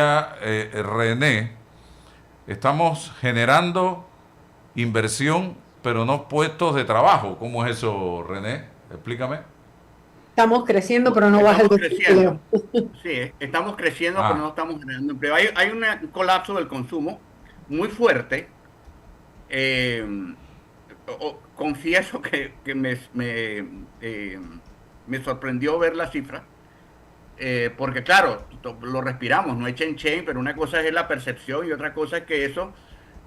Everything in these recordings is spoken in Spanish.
René, estamos generando inversión, pero no puestos de trabajo. ¿Cómo es eso, René? Explícame. Estamos creciendo, pero no baja el Estamos desempleo. creciendo, sí, estamos creciendo, pero no Ah, estamos generando empleo. Hay un colapso del consumo muy fuerte. eh, Confieso que eh, me sorprendió ver la cifra, porque claro, lo respiramos, no es chen, pero una cosa es la percepción y otra cosa es que eso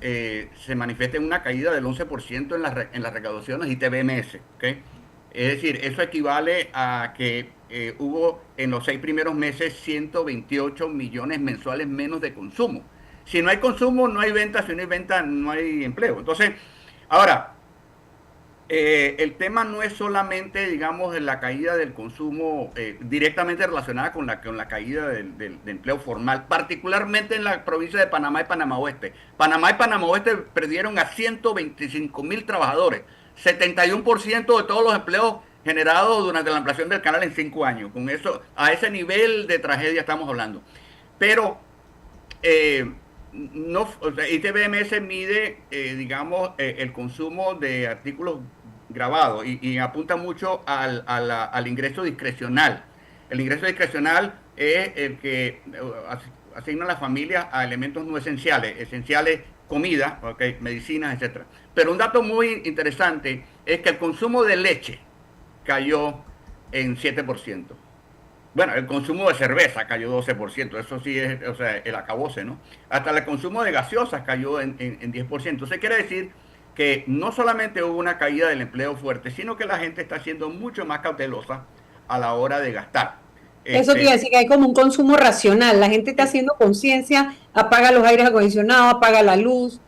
se manifiesta en una caída del 11% en las recaudaciones y TBMS, ¿ok? Es decir, eso equivale a que hubo en los 6 primeros meses 128 millones mensuales menos de consumo. Si no hay consumo, no hay venta, si no hay venta, no hay empleo. Entonces, ahora, el tema no es solamente, digamos, la caída del consumo directamente relacionada con la caída del empleo formal, particularmente en la provincia de Panamá y Panamá Oeste. Panamá y Panamá Oeste perdieron a 125.000 trabajadores, 71% de todos los empleos generados durante la ampliación del canal en 5 años. Con eso, a ese nivel de tragedia estamos hablando. Pero eh, no, o sea, ITBMS mide, digamos, el consumo de artículos grabados y apunta mucho al ingreso discrecional. El ingreso discrecional es el que asigna a las familias a elementos no esenciales, esenciales comida, okay, medicinas, etcétera. Pero un dato muy interesante es que el consumo de leche cayó en 7%. Bueno, el consumo de cerveza cayó 12%, eso sí es, o sea, el acabose, ¿no? Hasta el consumo de gaseosas cayó en 10%. Entonces quiere decir que no solamente hubo una caída del empleo fuerte, sino que la gente está siendo mucho más cautelosa a la hora de gastar. Eso quiere Este, decir que hay como un consumo racional. La gente está sí, haciendo conciencia, apaga los aires acondicionados, apaga la luz,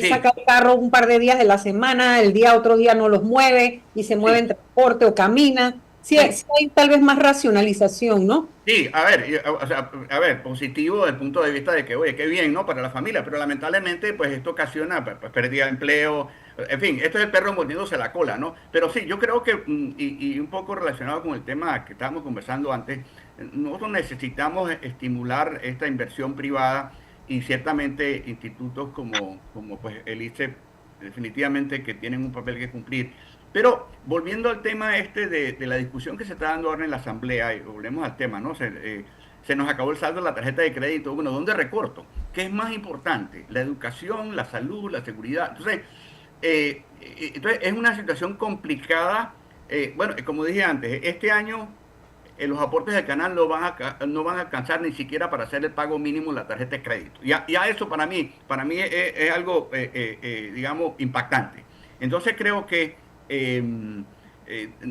saca sí, el carro un par de días de la semana, el día otro día no los mueve y se mueve en sí, transporte o camina. Sí, sí. sí hay tal vez más racionalización, ¿no? Sí, a ver, o sea, a ver, positivo desde el punto de vista de que, oye, qué bien, ¿no? Para la familia, pero lamentablemente, pues esto ocasiona pues, pérdida de empleo, en fin, esto es el perro mordiéndose la cola, ¿no? Pero sí, yo creo que, y un poco relacionado con el tema que estábamos conversando antes, nosotros necesitamos estimular esta inversión privada y ciertamente institutos como pues el ICE, definitivamente que tienen un papel que cumplir. Pero volviendo al tema este de la discusión que se está dando ahora en la Asamblea, y volvemos al tema, ¿no? Se nos acabó el saldo de la tarjeta de crédito. Bueno, ¿dónde recorto? ¿Qué es más importante? La educación, la salud, la seguridad. Entonces es una situación complicada. Bueno, como dije antes, este año los aportes del canal no van a alcanzar ni siquiera para hacer el pago mínimo en la tarjeta de crédito. Ya eso para mí es algo, digamos, impactante. Entonces creo que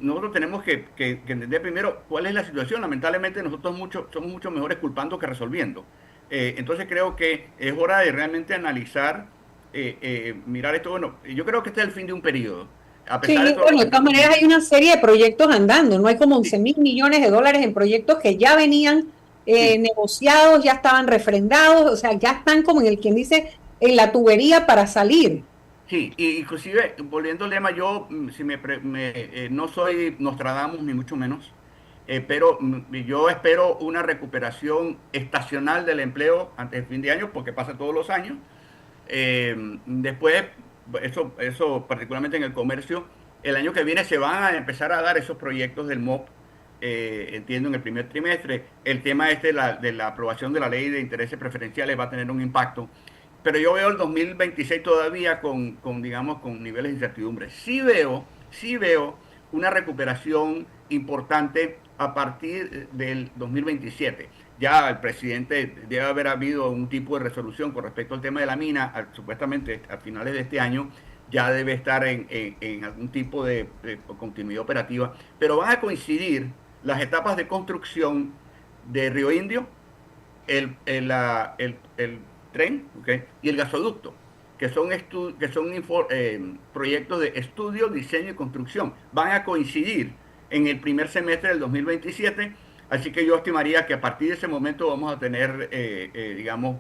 nosotros tenemos que entender primero cuál es la situación. Lamentablemente nosotros somos mucho mejores culpando que resolviendo. Entonces creo que es hora de realmente analizar, mirar esto. Bueno, yo creo que este es el fin de un periodo. A pesar de Sí, todo lo bueno, que de todas estamos maneras viendo. hay una serie de proyectos andando, no hay como Sí, 11.000 millones de dólares en proyectos que ya venían sí. negociados, ya estaban refrendados, o sea, ya están como en el quien dice en la tubería para salir. Sí, y inclusive, volviendo al tema, yo si no soy Nostradamus ni mucho menos, pero yo espero una recuperación estacional del empleo antes del fin de año, porque pasa todos los años. Después, eso particularmente en el comercio, el año que viene se van a empezar a dar esos proyectos del MOP, entiendo, en el primer trimestre. El tema este de la aprobación de la ley de intereses preferenciales va a tener un impacto. Pero yo veo el 2026 todavía digamos, con niveles de incertidumbre. Sí veo una recuperación importante a partir del 2027. Ya el presidente debe haber habido un tipo de resolución con respecto al tema de la mina, supuestamente a finales de este año ya debe estar en algún tipo de continuidad operativa, pero van a coincidir las etapas de construcción de Río Indio, el tren, ¿okay? Y el gasoducto, que son proyectos de estudio, diseño y construcción. Van a coincidir en el primer semestre del 2027, así que yo estimaría que a partir de ese momento vamos a tener, digamos,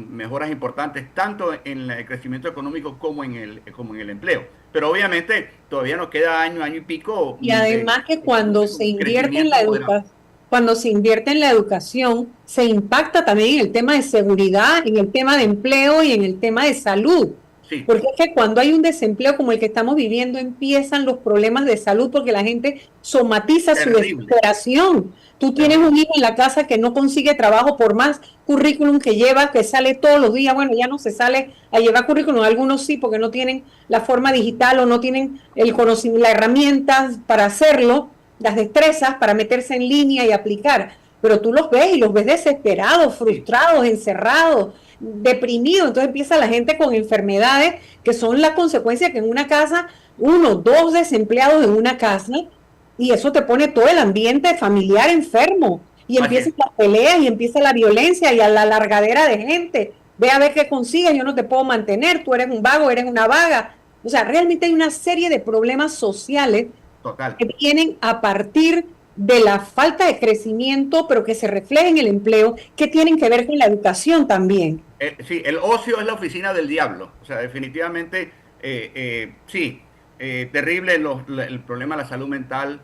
mejoras importantes tanto en el crecimiento económico como en el empleo. Pero obviamente todavía nos queda año y pico Y además que cuando se de invierte en la crecimiento moderado. educación, cuando se invierte en la educación, se impacta también en el tema de seguridad, en el tema de empleo y en el tema de salud. Sí, Porque es que cuando hay un desempleo como el que estamos viviendo, empiezan los problemas de salud porque la gente somatiza su terrible, desesperación. Tú tienes terrible. un hijo en la casa que no consigue trabajo por más currículum que lleva, que sale todos los días. Bueno, ya no se sale a llevar currículum, algunos sí, porque no tienen la forma digital o no tienen el conocimiento, las herramientas para hacerlo, las destrezas para meterse en línea y aplicar. Pero tú los ves y los ves desesperados, Sí, frustrados, encerrados, deprimidos. Entonces empieza la gente con enfermedades que son la consecuencia que en una casa, uno, dos desempleados en una casa, y eso te pone todo el ambiente familiar enfermo. Y así es. empiezan las peleas y empieza la violencia y a la largadera de gente. Ve a ver qué consigues, yo no te puedo mantener, tú eres un vago, eres una vaga. O sea, realmente hay una serie de problemas sociales Total. que vienen a partir de la falta de crecimiento, pero que se refleja en el empleo, que tienen que ver con la educación también. Sí, el ocio es la oficina del diablo. O sea, definitivamente, sí, terrible el problema de la salud mental.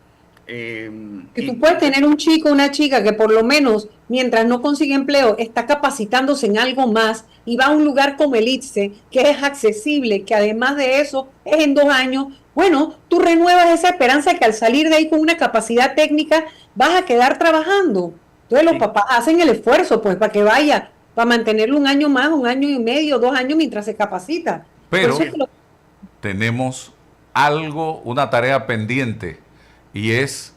eh, Que tú y, puedes tener un chico, una chica que por lo menos mientras no consigue empleo está capacitándose en algo más y va a un lugar como el ITSE, que es accesible, que además de eso es en 2 años. Bueno, tú renuevas esa esperanza de que al salir de ahí con una capacidad técnica vas a quedar trabajando. Entonces los sí, papás hacen el esfuerzo pues para que vaya, para mantenerlo un año más, 1 año y medio, 2 años mientras se capacita. Por así eso Pero es que es. tenemos algo, una tarea pendiente, y es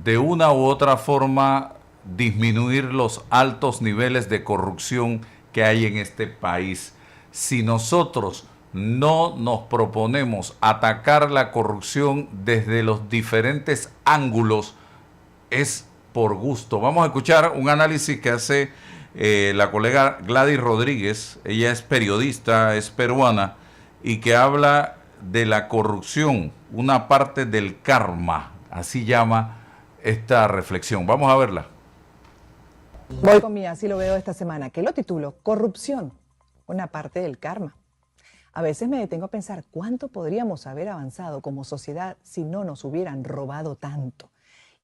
de una u otra forma disminuir los altos niveles de corrupción que hay en este país. Si nosotros no nos proponemos atacar la corrupción desde los diferentes ángulos, es por gusto. Vamos a escuchar un análisis que hace la colega Gladys Rodríguez. Ella es periodista, es peruana, y que habla de la corrupción, una parte del karma, así llama esta reflexión. Vamos a verla. Voy con mi así lo veo esta semana, que lo titulo Corrupción, una parte del karma. A veces me detengo a pensar cuánto podríamos haber avanzado como sociedad si no nos hubieran robado tanto.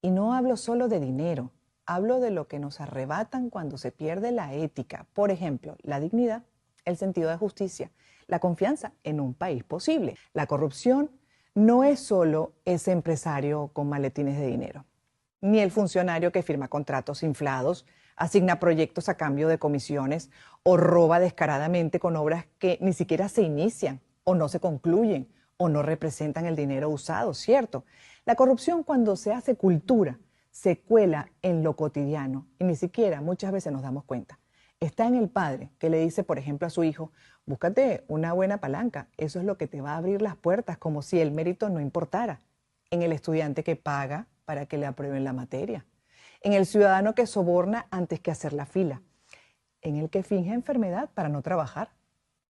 Y no hablo solo de dinero, hablo de lo que nos arrebatan cuando se pierde la ética. Por ejemplo, la dignidad, el sentido de justicia, la confianza en un país posible. La corrupción no es solo ese empresario con maletines de dinero, ni el funcionario que firma contratos inflados, asigna proyectos a cambio de comisiones o roba descaradamente con obras que ni siquiera se inician o no se concluyen o no representan el dinero usado, ¿cierto? La corrupción, cuando se hace cultura, se cuela en lo cotidiano y ni siquiera muchas veces nos damos cuenta. Está en el padre que le dice, por ejemplo, a su hijo: búscate una buena palanca, eso es lo que te va a abrir las puertas, como si el mérito no importara. En el estudiante que paga para que le aprueben la materia, en el ciudadano que soborna antes que hacer la fila, en el que finge enfermedad para no trabajar,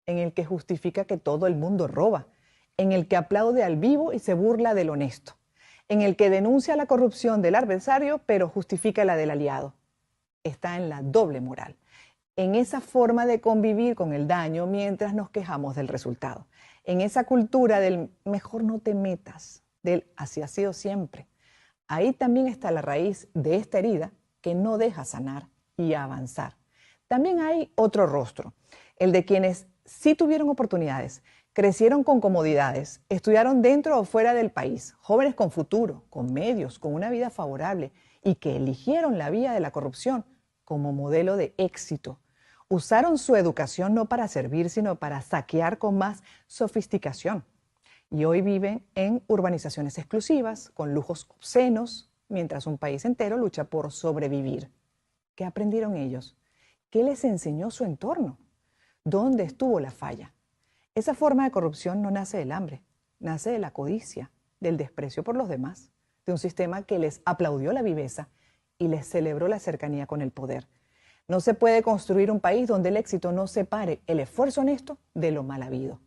en el que justifica que todo el mundo roba, en el que aplaude al vivo y se burla del honesto, en el que denuncia la corrupción del adversario pero justifica la del aliado. Está en la doble moral, en esa forma de convivir con el daño mientras nos quejamos del resultado, en esa cultura del mejor no te metas, del así ha sido siempre. Ahí también está la raíz de esta herida que no deja sanar y avanzar. También hay otro rostro, el de quienes sí tuvieron oportunidades, crecieron con comodidades, estudiaron dentro o fuera del país, jóvenes con futuro, con medios, con una vida favorable, y que eligieron la vía de la corrupción como modelo de éxito. Usaron su educación no para servir, sino para saquear con más sofisticación. Y hoy viven en urbanizaciones exclusivas, con lujos obscenos, mientras un país entero lucha por sobrevivir. ¿Qué aprendieron ellos? ¿Qué les enseñó su entorno? ¿Dónde estuvo la falla? Esa forma de corrupción no nace del hambre, nace de la codicia, del desprecio por los demás, de un sistema que les aplaudió la viveza y les celebró la cercanía con el poder. No se puede construir un país donde el éxito no separe el esfuerzo honesto de lo mal habido.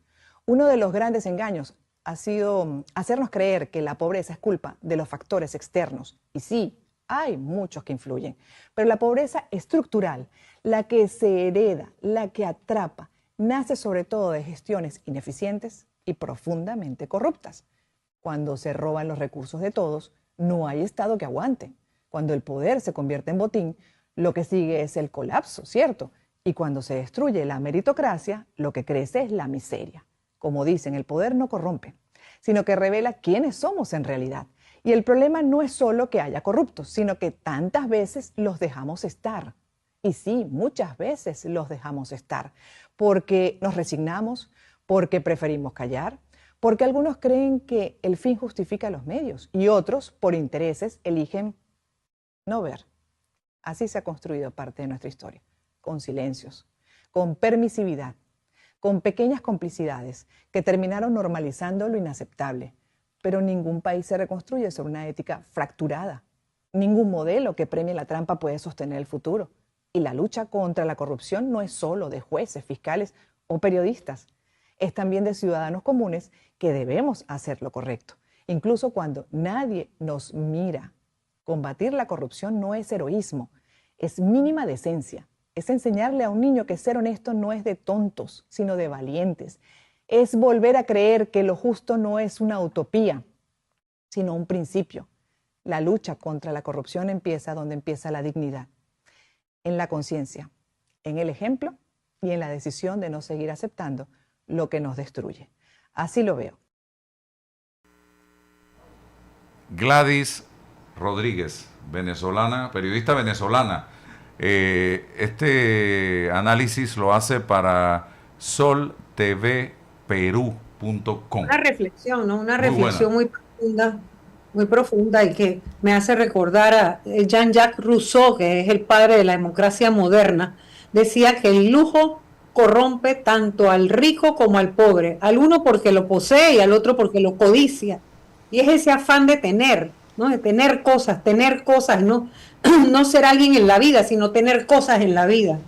Uno de los grandes engaños ha sido hacernos creer que la pobreza es culpa de los factores externos. Y sí, hay muchos que influyen, pero la pobreza estructural, la que se hereda, la que atrapa, nace sobre todo de gestiones ineficientes y profundamente corruptas. Cuando se roban los recursos de todos, no hay Estado que aguante. Cuando el poder se convierte en botín, lo que sigue es el colapso, ¿cierto? Y cuando se destruye la meritocracia, lo que crece es la miseria. Como dicen, el poder no corrompe, sino que revela quiénes somos en realidad. Y el problema no es solo que haya corruptos, sino que tantas veces los dejamos estar. Y sí, muchas veces los dejamos estar, porque nos resignamos, porque preferimos callar, porque algunos creen que el fin justifica los medios y otros, por intereses, eligen no ver. Así se ha construido parte de nuestra historia, con silencios, con permisividad, con pequeñas complicidades que terminaron normalizando lo inaceptable. Pero ningún país se reconstruye sobre una ética fracturada. Ningún modelo que premie la trampa puede sostener el futuro. Y la lucha contra la corrupción no es solo de jueces, fiscales o periodistas. Es también de ciudadanos comunes que debemos hacer lo correcto, incluso cuando nadie nos mira. Combatir la corrupción no es heroísmo, es mínima decencia. Es enseñarle a un niño que ser honesto no es de tontos, sino de valientes. Es volver a creer que lo justo no es una utopía, sino un principio. La lucha contra la corrupción empieza donde empieza la dignidad, en la conciencia, en el ejemplo y en la decisión de no seguir aceptando lo que nos destruye. Así lo veo. Gladys Rodríguez, venezolana, periodista venezolana. Este análisis lo hace para soltvperú.com. Una reflexión, ¿no? Una reflexión muy profunda y que me hace recordar a Jean-Jacques Rousseau, que es el padre de la democracia moderna. Decía que el lujo corrompe tanto al rico como al pobre, al uno porque lo posee y al otro porque lo codicia. Y es ese afán de tener, ¿no? De tener cosas, no, no ser alguien en la vida, sino tener cosas en la vida.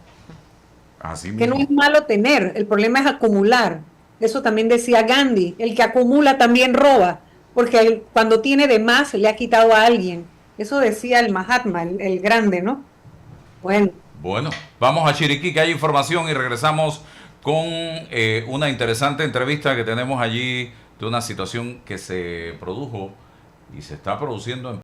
Así Que mismo. no es malo tener, el problema es acumular. Eso también decía Gandhi, el que acumula también roba, porque cuando tiene de más le ha quitado a alguien. Eso decía el Mahatma, el grande, ¿no? Bueno. Bueno, vamos a Chiriquí, que hay información, y regresamos con una interesante entrevista que tenemos allí de una situación que se produjo y se está produciendo en